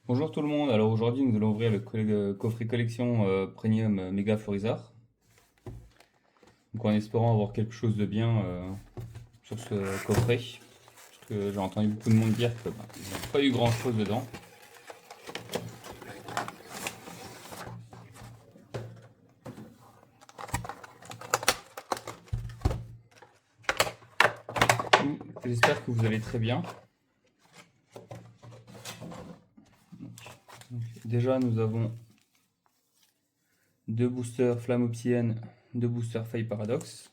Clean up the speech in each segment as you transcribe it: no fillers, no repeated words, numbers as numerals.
Bonjour tout le monde, alors aujourd'hui nous allons ouvrir le coffret collection Premium Mega Florizard. Donc en espérant avoir quelque chose de bien sur ce coffret. Parce que j'ai entendu beaucoup de monde dire que il n'y a pas eu grand chose dedans. J'espère que vous allez très bien. Déjà nous avons deux boosters Flamme Obsidienne, deux boosters Faille Paradox.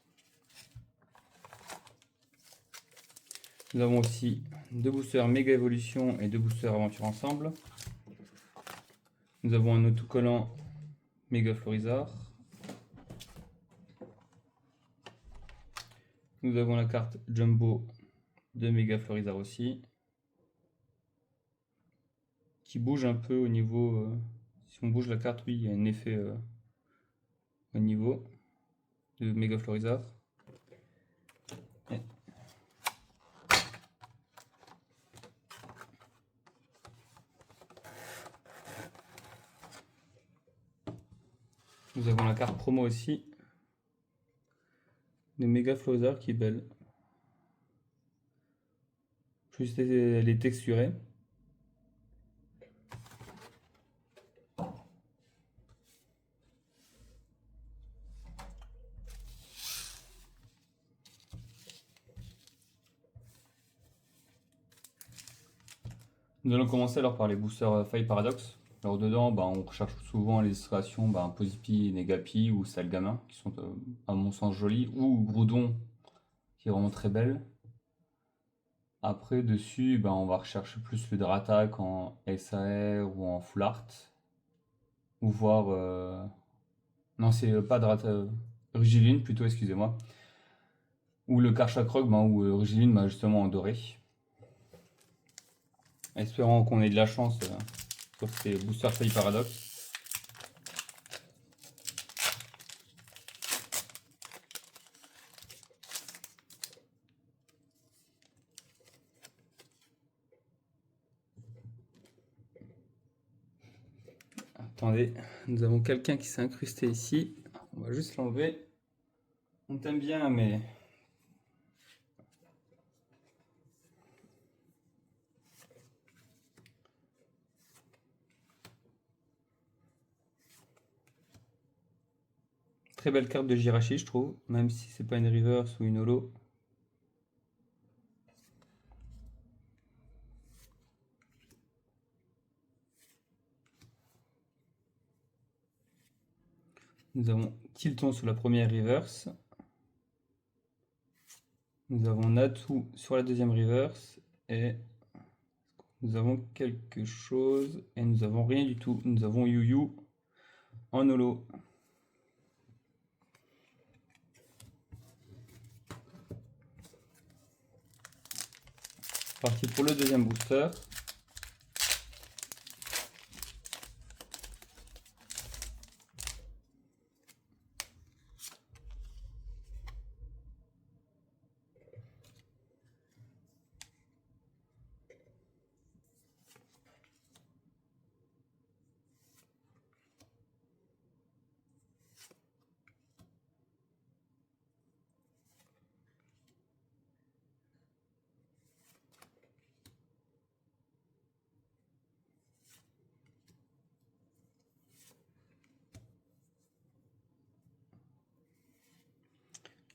Nous avons aussi deux boosters Méga Évolution et deux boosters Aventure Ensemble. Nous avons un autocollant Méga Florizard. Nous avons la carte Jumbo de Méga Florizard aussi, qui bouge un peu au niveau. Si on bouge la carte, oui, il y a un effet au niveau de Méga Florizard. Et nous avons la carte promo aussi de Méga Florizard qui est belle. Plus elle est texturée. Nous allons commencer alors par les boosters Faille Paradox. Alors dedans, on recherche souvent les illustrations Posipi, Negapi ou Salgamin, qui sont à mon sens jolies, ou Groudon, qui est vraiment très belle. Après, dessus, on va rechercher plus le Dratak en SAR ou en Full Art. Ou voir. Non, c'est pas Dratak. Rigiline plutôt, excusez-moi. Ou le Karchakrog, ou Rigiline, justement en doré. Espérons qu'on ait de la chance sur ces boosters Feuille Paradox. Attendez, nous avons quelqu'un qui s'est incrusté ici. On va juste l'enlever. On t'aime bien, mais. Très belle carte de Jirachi, je trouve, même si c'est pas une reverse ou une holo. Nous avons Tilton sur la première reverse. Nous avons Natu sur la deuxième reverse. Et nous avons quelque chose. Et nous avons rien du tout. Nous avons Yu en holo. Parti pour le deuxième booster.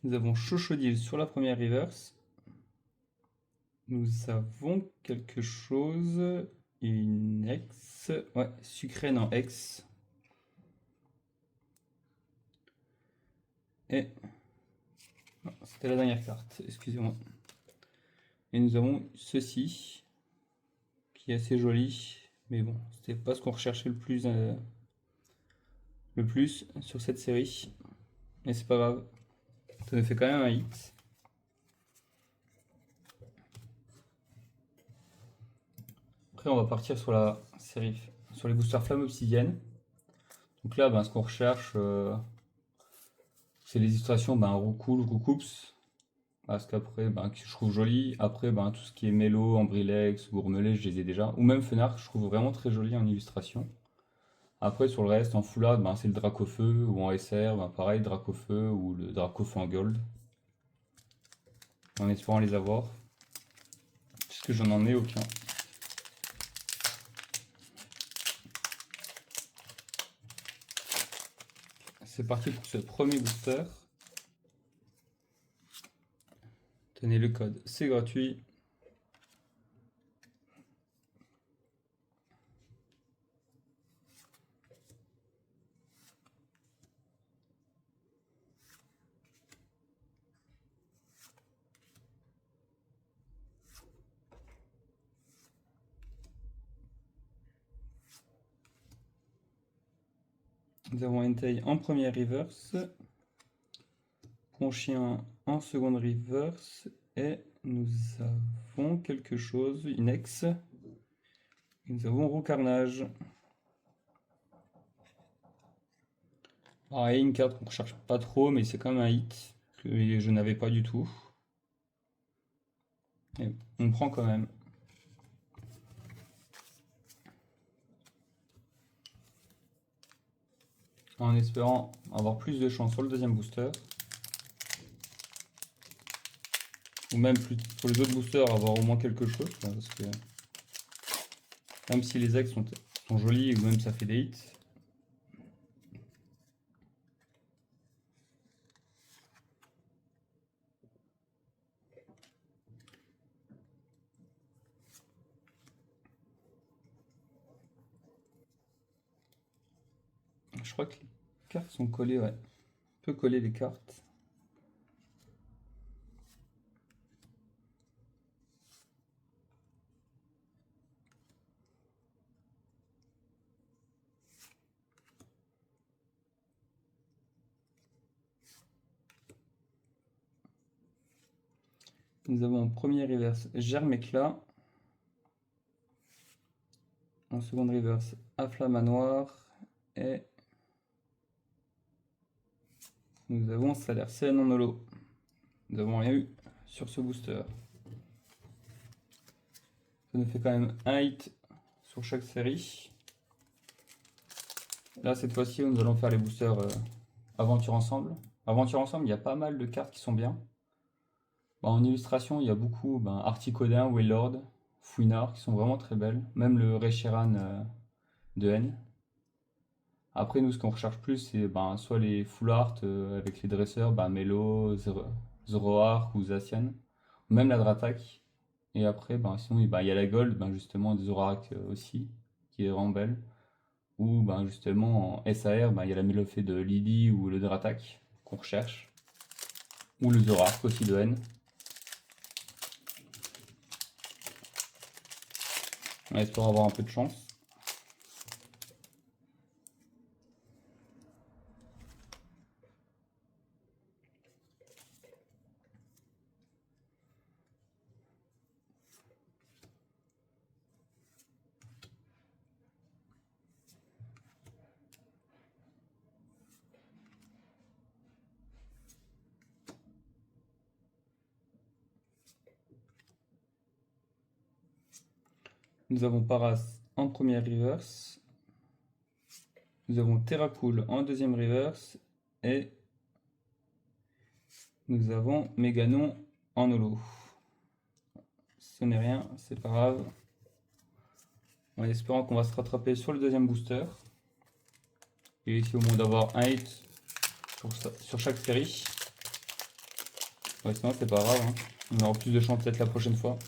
Nous avons Chochodile sur la première reverse. Nous avons quelque chose. Une X. Ouais, Sucrène en X. Et. C'était la dernière carte, excusez-moi. Et nous avons ceci, qui est assez joli. Mais bon, c'était pas ce qu'on recherchait le plus sur cette série. Mais c'est pas grave. Ça nous fait quand même un hit. Après, on va partir sur la série, sur les boosters Flamme Obsidienne. Donc là, ce qu'on recherche, c'est les illustrations Roucoule, Roucoups, Parce qu'après, que je trouve joli. Après, tout ce qui est Mélo, Ambrilex, Gourmelet, je les ai déjà. Ou même Fenard, je trouve vraiment très joli en illustration. Après, sur le reste, en foulard, c'est le Dracofeu. Ou en SR, pareil, Dracofeu ou le Dracofeu en gold. En espérant les avoir. Puisque j'en en ai aucun. C'est parti pour ce premier booster. Tenez le code, c'est gratuit. Nous avons Entei en première reverse, Conchien en seconde reverse, et nous avons quelque chose, Inex. Nous avons Roucarnage. Pareil, une carte qu'on ne recherche pas trop, mais c'est quand même un hit que je n'avais pas du tout. Et on prend quand même. En espérant avoir plus de chance sur le deuxième booster. Ou même plus, pour les autres boosters, avoir au moins quelque chose. Parce que même si les ex sont jolis, ou même ça fait des hits. Je crois que les cartes sont collées, ouais. On peut coller les cartes. Nous avons en premier reverse Germéclat. En seconde reverse Afflamanoir. Et nous avons Salercène en holo. Nous avons rien eu sur ce booster. Ça nous fait quand même un hit sur chaque série. Là, cette fois-ci, nous allons faire les boosters Aventure Ensemble. Aventure Ensemble, il y a pas mal de cartes qui sont bien. En illustration, il y a beaucoup Articodin, Waylord, Fouinard qui sont vraiment très belles. Même le Reshiram de N. Après, nous, ce qu'on recherche plus, c'est soit les full art avec les dresseurs, Melo, Zoroark ou Zacian. Ou même la Dratak. Et après, sinon, il y a la Gold, justement, des Zoroark aussi, qui est vraiment belle. Ou justement, en SAR, il y a la Mélofée de Lily ou le Dratak qu'on recherche. Ou le Zoroark aussi de N. On espère avoir un peu de chance. Nous avons Paras en première reverse. Nous avons Terracool en deuxième reverse. Et nous avons Méganon en holo. Ce n'est rien, c'est pas grave. En espérant qu'on va se rattraper sur le deuxième booster. Et ici au moins d'avoir un hit sur chaque série. Ouais, sinon c'est pas grave, hein. On aura plus de chance peut-être la prochaine fois.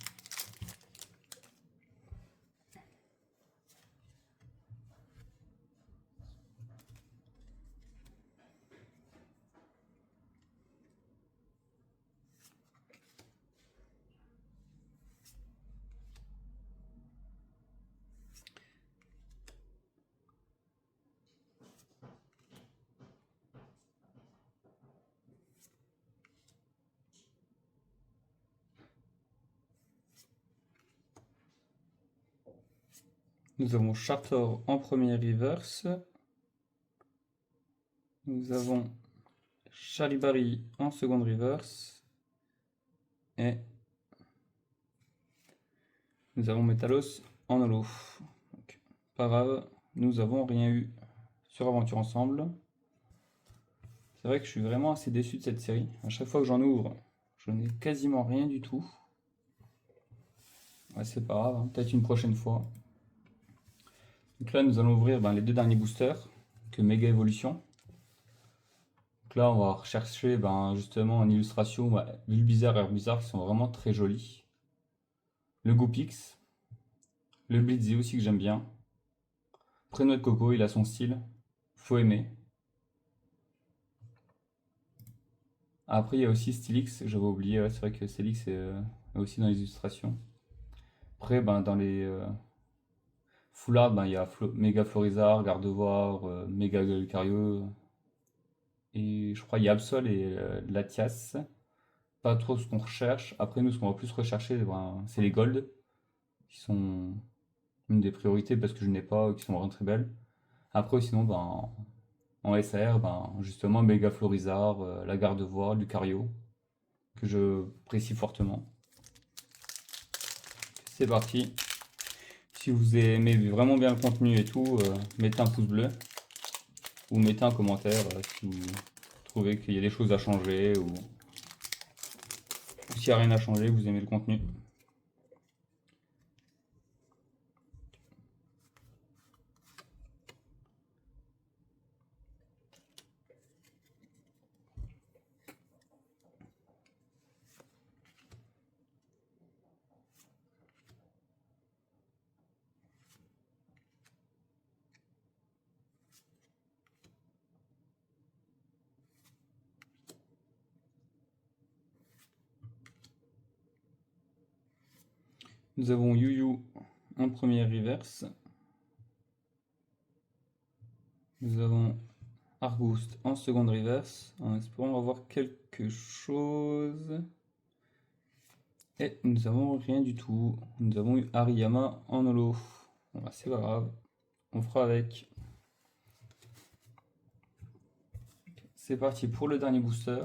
Nous avons Chartor en premier reverse. Nous avons Charibari en seconde reverse. Et nous avons Metalos en holo. Donc, pas grave, nous avons rien eu sur Aventure Ensemble. C'est vrai que je suis vraiment assez déçu de cette série. À chaque fois que j'en ouvre, je n'ai quasiment rien du tout. Ouais, c'est pas grave, hein, peut-être une prochaine fois. Donc là, nous allons ouvrir les deux derniers boosters, que Méga Évolution. Donc là, on va rechercher justement en illustration Bulbizarre et Herbizarre qui sont vraiment très jolis. Le Goopix, le Blitzy aussi que j'aime bien. Prénoix de Coco, il a son style, faut aimer. Après, il y a aussi Stylix, j'avais oublié, ouais, c'est vrai que Stylix est aussi dans les illustrations. Après, dans les foulards, il y a Méga Florizard, Gardevoir, Méga Lucario, et je crois qu'il y a Absol et Latias. Pas trop ce qu'on recherche. Après, nous, ce qu'on va plus rechercher, c'est les Gold, qui sont une des priorités parce que je n'ai pas, qui sont vraiment très belles. Après, sinon, en SAR, justement, Méga Florizard, la Gardevoir, Lucario, que je précie fortement. C'est parti. Si vous aimez vraiment bien le contenu et tout, mettez un pouce bleu ou mettez un commentaire si vous trouvez qu'il y a des choses à changer ou s'il n'y a rien à changer, vous aimez le contenu. Nous avons Yu Yu en première reverse. Nous avons Argouste en seconde reverse, en espérant avoir quelque chose. Et nous avons rien du tout. Nous avons eu Hariyama en holo. Bon, c'est pas grave, on fera avec. C'est parti pour le dernier booster.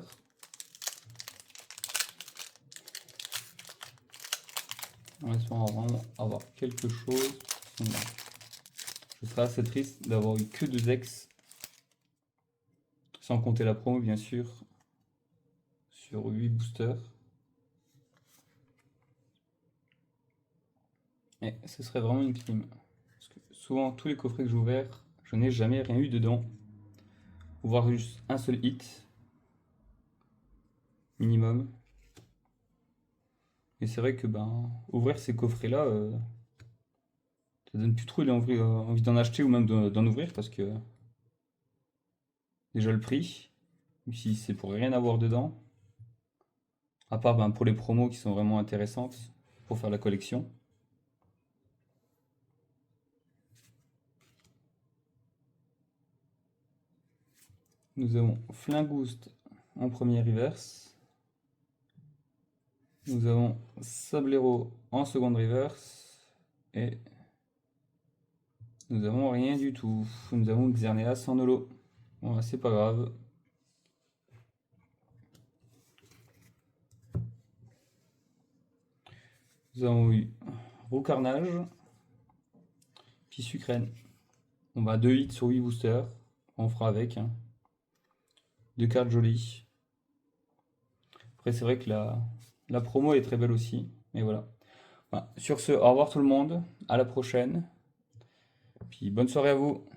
En espérant vraiment avoir quelque chose. Je serais assez triste d'avoir eu que 2 ex. Sans compter la promo, bien sûr. Sur 8 boosters. Et ce serait vraiment une crime. Parce que souvent, tous les coffrets que j'ai ouverts, je n'ai jamais rien eu dedans. Voire juste un seul hit. Minimum. Et c'est vrai que ouvrir ces coffrets-là, ça donne plus trop envie d'en acheter ou même d'en ouvrir parce que déjà le prix, si c'est pour rien avoir dedans, à part pour les promos qui sont vraiment intéressantes pour faire la collection. Nous avons Flingouste en premier reverse. Nous avons Sablero en seconde reverse. Et nous avons rien du tout. Nous avons Xerneas en holo. Bon, c'est pas grave. Nous avons eu Roucarnage, puis Sucrène. On va 2 hits sur 8 boosters. On fera avec. 2 cartes jolies. Après, c'est vrai que la promo est très belle aussi. Mais voilà. Sur ce, au revoir tout le monde. À la prochaine. Puis bonne soirée à vous.